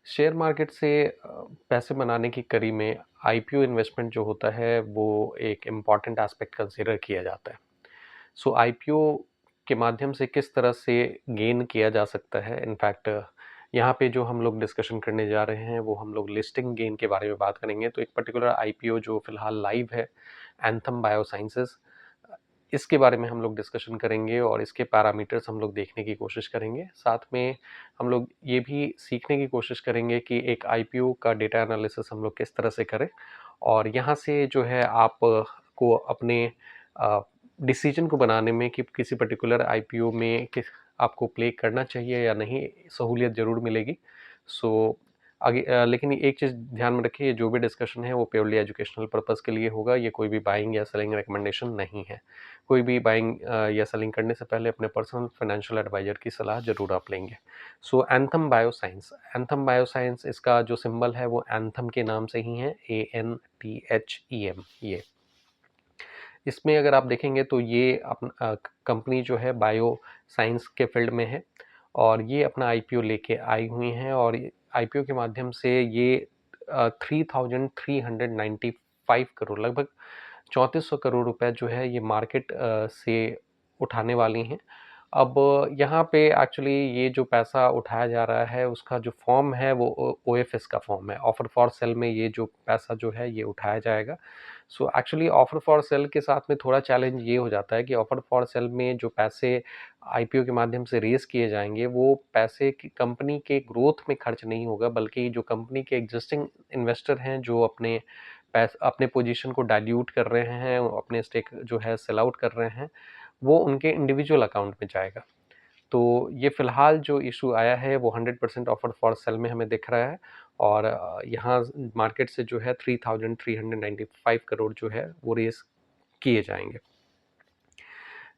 Share market से पैसे बनाने की कड़ी में आईपीओ इन्वेस्टमेंट जो होता है वो एक इम्पॉर्टेंट एस्पेक्ट कंसिडर किया जाता है। सो आईपीओ के माध्यम से किस तरह से गेन किया जा सकता है, इनफैक्ट यहाँ पे जो हम लोग डिस्कशन करने जा रहे हैं वो हम लोग लिस्टिंग गेन के बारे में बात करेंगे। तो एक पर्टिकुलर आईपीओ जो फिलहाल लाइव है, एंथम बायोसाइंसेस, इसके बारे में हम लोग डिस्कशन करेंगे और इसके पैरामीटर्स हम लोग देखने की कोशिश करेंगे। साथ में हम लोग ये भी सीखने की कोशिश करेंगे कि एक आईपीओ का डेटा एनालिसिस हम लोग किस तरह से करें और यहाँ से जो है आप को अपने डिसीजन को बनाने में कि किसी पर्टिकुलर आईपीओ में किस आपको प्ले करना चाहिए या नहीं, सहूलियत ज़रूर मिलेगी। सो आगे लेकिन एक चीज़ ध्यान में रखिए, जो भी डिस्कशन है वो प्योरली एजुकेशनल पर्पस के लिए होगा। ये कोई भी बाइंग या सेलिंग रिकमेंडेशन नहीं है। कोई भी बाइंग या सेलिंग करने से पहले अपने पर्सनल फाइनेंशियल एडवाइजर की सलाह जरूर आप लेंगे। सो एंथम बायोसाइंस इसका जो सिंबल है वो एंथम के नाम से ही है, ANTHEM। ये इसमें अगर आप देखेंगे तो ये कंपनी जो है बायो साइंस के फील्ड में है और ये अपना आईपीओ लेके आई हुई हैं और आईपीओ के माध्यम से ये 3,395 करोड़, लगभग 3400 करोड़ रुपए जो है ये मार्केट से उठाने वाली हैं। अब यहाँ पे एक्चुअली ये जो पैसा उठाया जा रहा है उसका जो फॉर्म है वो ओएफएस का फॉर्म है, ऑफर फॉर सेल में ये जो पैसा जो है ये उठाया जाएगा। So actually offer for sale के साथ में थोड़ा चैलेंज ये हो जाता है कि ऑफर फॉर सेल में जो पैसे आईपीओ के माध्यम से रेस किए जाएंगे वो पैसे की कंपनी के ग्रोथ में खर्च नहीं होगा, बल्कि जो कंपनी के एग्जिस्टिंग इन्वेस्टर हैं जो अपने पोजीशन को डाइल्यूट कर रहे हैं, अपने स्टेक जो है सेल आउट कर रहे हैं, वो उनके इंडिविजुअल अकाउंट में जाएगा। तो ये फिलहाल जो इशू आया है वो 100% ऑफर फॉर सेल में हमें दिख रहा है और यहाँ मार्केट से जो है 3,395 करोड़ जो है वो रेस किए जाएंगे।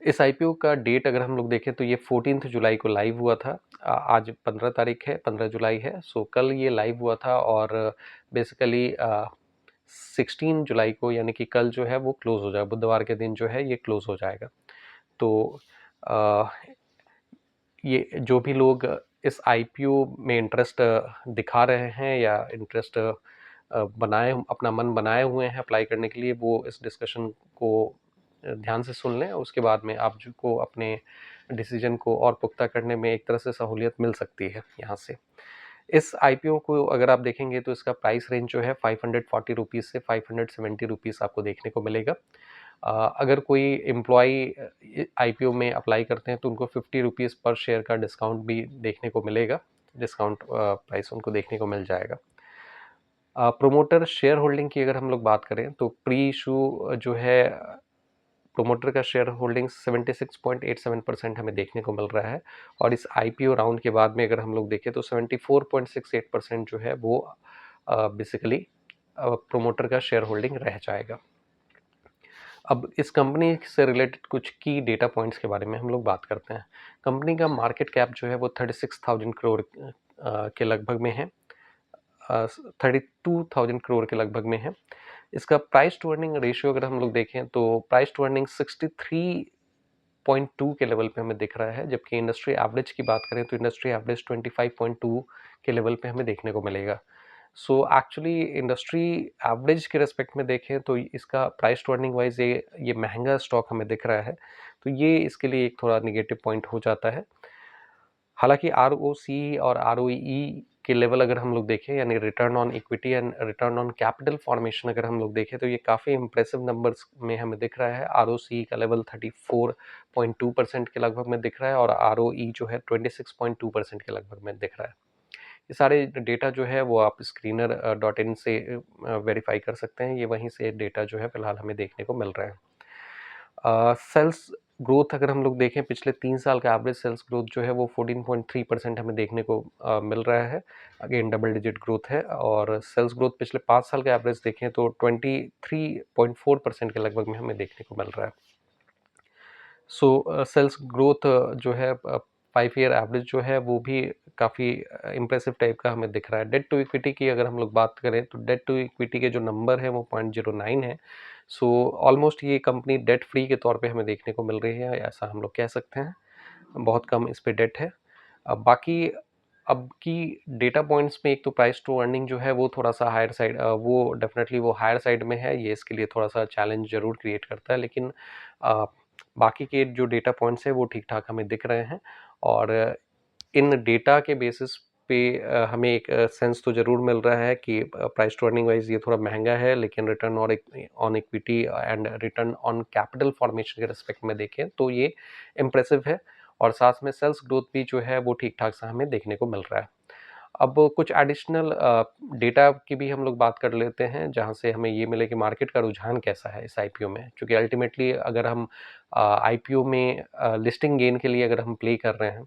इस आईपीओ का डेट अगर हम लोग देखें तो ये 14 जुलाई को लाइव हुआ था। आज 15 तारीख है, 15 जुलाई है। सो कल ये लाइव हुआ था और बेसिकली 16 जुलाई को, यानी कि कल जो है वो क्लोज हो जाएगा, बुधवार के दिन जो है ये क्लोज हो जाएगा। तो ये जो भी लोग इस आईपीओ में इंटरेस्ट दिखा रहे हैं या इंटरेस्ट बनाए अपना मन बनाए हुए हैं अप्लाई करने के लिए, वो इस डिस्कशन को ध्यान से सुन लें। उसके बाद में आप जो को अपने डिसीजन को और पुख्ता करने में एक तरह से सहूलियत मिल सकती है यहाँ से। इस आईपीओ को अगर आप देखेंगे तो इसका प्राइस रेंज जो है 540 रुपीज़ से 570 रुपीज़ आपको देखने को मिलेगा। अगर कोई एम्प्लॉई आईपीओ में अप्लाई करते हैं तो उनको 50 रुपीज़ पर शेयर का डिस्काउंट भी देखने को मिलेगा, डिस्काउंट प्राइस उनको देखने को मिल जाएगा। प्रोमोटर शेयर होल्डिंग की अगर हम लोग बात करें तो प्री इशू जो है प्रोमोटर का शेयर होल्डिंग 76.87% हमें देखने को मिल रहा है और इस आईपीओ राउंड के बाद में अगर हम लोग देखें तो 74.68% जो है वो बेसिकली प्रोमोटर का शेयर होल्डिंग रह जाएगा। अब इस कंपनी से रिलेटेड कुछ की डेटा पॉइंट्स के बारे में हम लोग बात करते हैं। कंपनी का मार्केट कैप जो है वो 36,000 करोड़ के लगभग में है, 32,000 करोड़ के लगभग में है। इसका प्राइस टू अर्निंग रेशियो अगर हम लोग देखें तो प्राइस टू अर्निंग 63.2 के लेवल पे हमें दिख रहा है, जबकि इंडस्ट्री एवरेज की बात करें तो इंडस्ट्री एवरेज 25.2 के लेवल पे हमें देखने को मिलेगा। सो एक्चुअली इंडस्ट्री एवरेज के रेस्पेक्ट में देखें तो इसका प्राइस टू अर्निंग वाइज ये महंगा स्टॉक हमें दिख रहा है, तो ये इसके लिए एक थोड़ा निगेटिव पॉइंट हो जाता है। हालांकि आरओसी और आरओई के लेवल अगर हम लोग देखें, यानी return on equity and return on capital formation अगर हम लोग देखें तो ये काफ़ी इंप्रेसिव नंबर्स में हमें दिख रहा है। आरओसी का लेवल 34.2% के लगभग में दिख रहा है और आरओई जो है 26.2% के लगभग में दिख रहा है। ये सारे डेटा जो है वो आप screener.in से वेरीफाई कर सकते हैं। ये वहीं से डेटा जो है फिलहाल हमें देखने को मिल रहा है। सेल्स ग्रोथ अगर हम लोग देखें, पिछले 3 साल का एवरेज सेल्स ग्रोथ जो है वो 14.3% हमें देखने को मिल रहा है। अगेन डबल डिजिट ग्रोथ है और सेल्स ग्रोथ पिछले 5 साल का एवरेज देखें तो 23.4% के लगभग में हमें देखने को मिल रहा है। सो सेल्स ग्रोथ जो है 5 ईयर एवरेज जो है वो भी काफ़ी इम्प्रेसिव टाइप का हमें दिख रहा है। डेट टू इक्विटी की अगर हम लोग बात करें तो डेट टू इक्विटी के जो नंबर है वो 0.09 है। सो ऑलमोस्ट ये कंपनी डेट फ्री के तौर पे हमें देखने को मिल रही है, ऐसा हम लोग कह सकते हैं। बहुत कम इस पे डेट है। अब बाकी अब की डेटा पॉइंट्स में एक तो प्राइस टू अर्निंग जो है वो थोड़ा-सा हायर साइड वो डेफ़िनेटली वो हायर साइड में है, ये इसके लिए थोड़ा-सा चैलेंज ज़रूर क्रिएट करता है, लेकिन अ, बाकी के जो डेटा पॉइंट्स हैं वो ठीक-ठाक हमें दिख रहे हैं और इन डेटा के बेसिस पे हमें एक सेंस तो ज़रूर मिल रहा है कि प्राइस टू अर्निंग वाइज़ ये थोड़ा महँगा है, लेकिन return on equity and return on capital formation के रिस्पेक्ट में देखें तो ये इम्प्रेसिव है और साथ में सेल्स ग्रोथ भी जो है वो ठीक-ठाक सा हमें देखने को मिल रहा है। अब कुछ एडिशनल डेटा की भी हम लोग बात कर लेते हैं, जहाँ से हमें ये मिले कि मार्केट का रुझान कैसा है इस आईपीओ में। चूँकि अल्टीमेटली अगर हम आईपीओ में लिस्टिंग गेन के लिए अगर हम प्ले कर रहे हैं,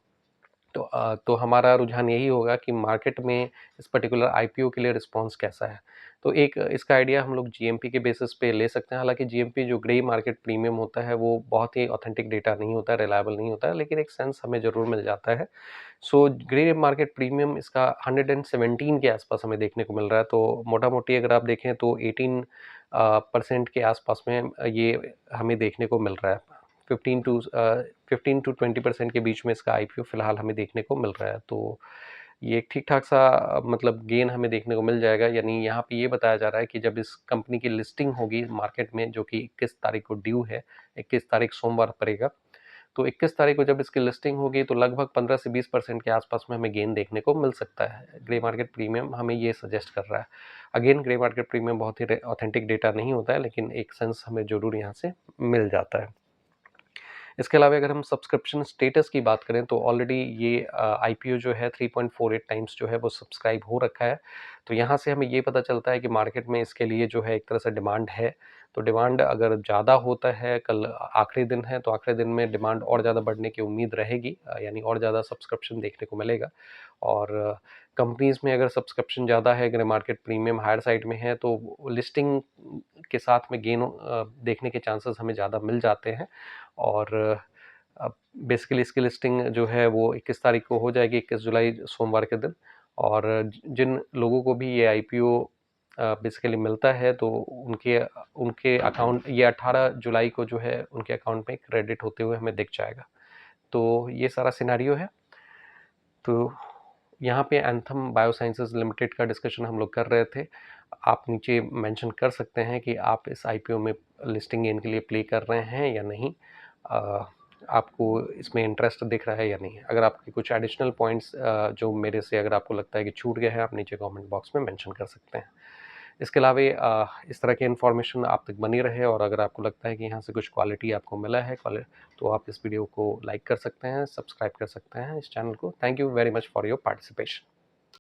तो हमारा रुझान यही होगा कि मार्केट में इस पर्टिकुलर आईपीओ के लिए रिस्पॉन्स कैसा है। तो एक इसका आइडिया हम लोग जीएमपी के बेसिस पे ले सकते हैं। हालाँकि जीएमपी जो ग्रे मार्केट प्रीमियम होता है, वो बहुत ही ऑथेंटिक डेटा नहीं होता है, रिलायबल नहीं होता है, लेकिन एक सेंस हमें ज़रूर मिल जाता है। सो ग्रे मार्केट प्रीमियम इसका 117 के आसपास हमें देखने को मिल रहा है। तो मोटा-मोटी अगर आप देखें तो 18 परसेंट के आसपास में ये हमें देखने को मिल रहा है। 15 टू 20% के बीच में इसका आईपीओ फ़िलहाल हमें देखने को मिल रहा है। तो ये एक ठीक-ठाक सा मतलब गेन हमें देखने को मिल जाएगा। यानी यहाँ पे ये बताया जा रहा है कि जब इस कंपनी की लिस्टिंग होगी मार्केट में, जो कि 21 तारीख को ड्यू है, 21 तारीख सोमवार पड़ेगा। तो 21 तारीख को जब इसकी लिस्टिंग होगी तो लगभग 15 से 20% के आसपास में हमें गेन देखने को मिल सकता है। ग्रे मार्केट प्रीमियम हमें ये सजेस्ट कर रहा है। अगेन ग्रे मार्केट प्रीमियम बहुत ही ऑथेंटिक डेटा नहीं होता है, लेकिन एक सेंस हमें ज़रूर यहाँ से मिल जाता है। इसके अलावा अगर हम सब्सक्रिप्शन स्टेटस की बात करें तो ऑलरेडी ये आईपीओ जो है 3.48 टाइम्स जो है वो सब्सक्राइब हो रखा है। तो यहाँ से हमें ये पता चलता है कि मार्केट में इसके लिए जो है एक तरह से डिमांड है। तो डिमांड अगर ज़्यादा होता है, कल आखिरी दिन है तो आखिरी दिन में डिमांड और ज़्यादा बढ़ने की उम्मीद रहेगी, यानी और ज़्यादा सब्सक्रिप्शन देखने को मिलेगा। और कंपनीज़ में अगर सब्सक्रिप्शन ज़्यादा है, अगर मार्केट प्रीमियम हायर साइड में है तो लिस्टिंग के साथ में गेन देखने के चांसेस हमें ज़्यादा मिल जाते हैं। और अब बेसिकली इसकी लिस्टिंग जो है वो 21 तारीख को हो जाएगी, 21 जुलाई सोमवार के दिन। और जिन लोगों को भी ये आईपीओ बेसिकली मिलता है तो उनके उनके अकाउंट ये 18 जुलाई को जो है उनके अकाउंट में क्रेडिट होते हुए हमें दिख जाएगा। तो ये सारा सिनेरियो है। तो यहाँ पे एंथम बायोसाइंसेज़ लिमिटेड का डिस्कशन हम लोग कर रहे थे। आप नीचे मेंशन कर सकते हैं कि आप इस आईपीओ में लिस्टिंग गेन के लिए प्ले कर रहे हैं या नहीं। अ, आपको इसमें इंटरेस्ट दिख रहा है या नहीं। अगर आपके कुछ एडिशनल पॉइंट्स जो मेरे से अगर आपको लगता है कि छूट गए हैं, आप नीचे कमेंट बॉक्स में मेंशन कर सकते हैं। इसके अलावा इस तरह की इन्फॉर्मेशन आप तक बनी रहे और अगर आपको लगता है कि यहाँ से कुछ क्वालिटी आपको मिला है तो आप इस वीडियो को लाइक कर सकते हैं, सब्सक्राइब कर सकते हैं इस चैनल को। Thank you very much for your participation.